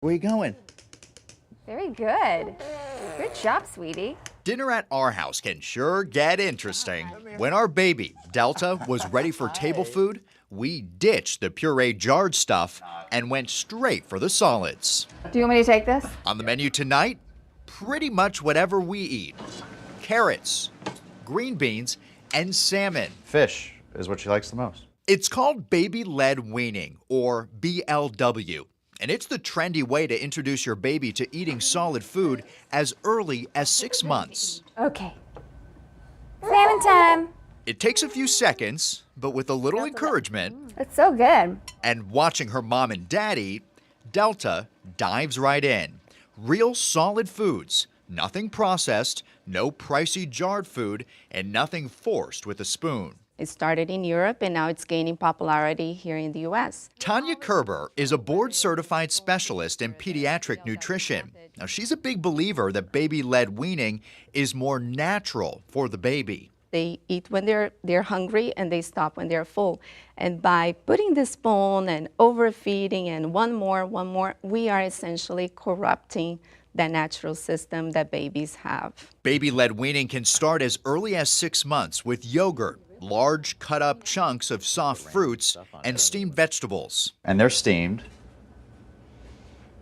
Where are you going? Very good. Good job, sweetie. Dinner at our house can sure get interesting. When our baby, Delta, was ready for table food, we ditched the pureed jarred stuff and went straight for the solids. Do you want me to take this? On the menu tonight, pretty much whatever we eat. Carrots, green beans, and salmon. Fish is what she likes the most. It's called baby led weaning, or BLW. And it's the trendy way to introduce your baby to eating solid food as early as 6 months. Okay. Salmon time. It takes a few seconds, but with a little encouragement It's so good. and watching her mom and dad eat, Delta dives right in. Real solid foods, nothing processed, no pricey jarred food, and nothing forced with a spoon. It started in Europe and now it's gaining popularity here in the U.S. Tanya Kerber is a board-certified specialist in pediatric nutrition. Now, she's a big believer that baby-led weaning is more natural for the baby. They eat when they're hungry and they stop when they're full. And by putting the spoon and overfeeding and one more, we are essentially corrupting the natural system that babies have. Baby-led weaning can start as early as 6 months with yogurt, large cut-up chunks of soft fruits, and steamed vegetables. And they're steamed,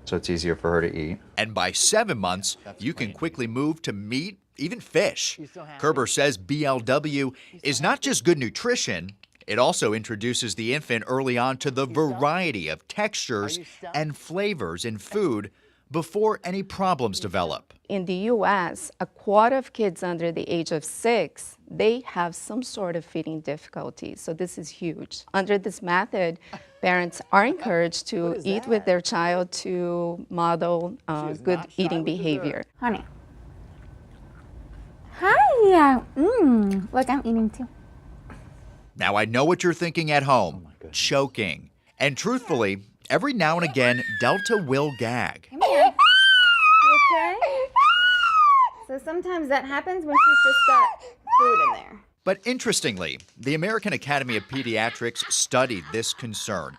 so it's easier for her to eat. And by 7 months, you can quickly move to meat, even fish. Kerber says BLW is not just good nutrition, it also introduces the infant early on to the variety of textures and flavors in food before any problems develop. In the U.S., a quarter of kids under the age of 6, they have some sort of feeding difficulty. So this is huge. Under this method, parents are encouraged to eat with their child to model good eating behavior. Honey. Hi. Look, I'm eating too. Now, I know what you're thinking at home, choking. And truthfully, every now and again, Delta will gag. Come here. You okay? So sometimes that happens when she's just got food in there. But interestingly, the American Academy of Pediatrics studied this concern,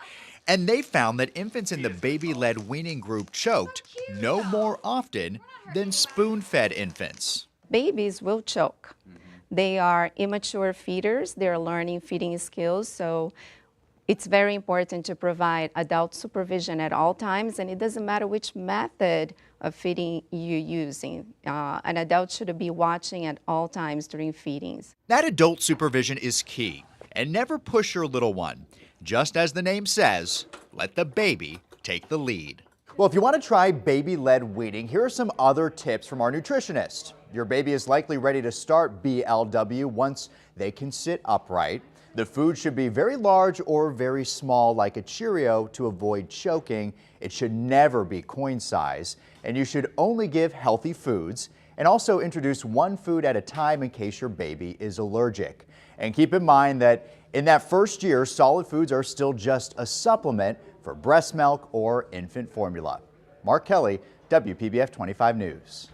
and they found that infants in the baby-led weaning group choked no more often than spoon-fed infants. Babies will choke. They are immature feeders. They're learning feeding skills. So it's very important to provide adult supervision at all times, and it doesn't matter which method of feeding you're using. An adult should be watching at all times during feedings. That adult supervision is key, and never push your little one. Just as the name says, let the baby take the lead. Well, if you want to try baby-led weaning, here are some other tips from our nutritionist. Your baby is likely ready to start BLW once they can sit upright. The food should be very large or very small, like a Cheerio, to avoid choking. It should never be coin size, and you should only give healthy foods, and also introduce one food at a time in case your baby is allergic. And keep in mind that in that first year, solid foods are still just a supplement for breast milk or infant formula. Mark Kelly, WPBF 25 News.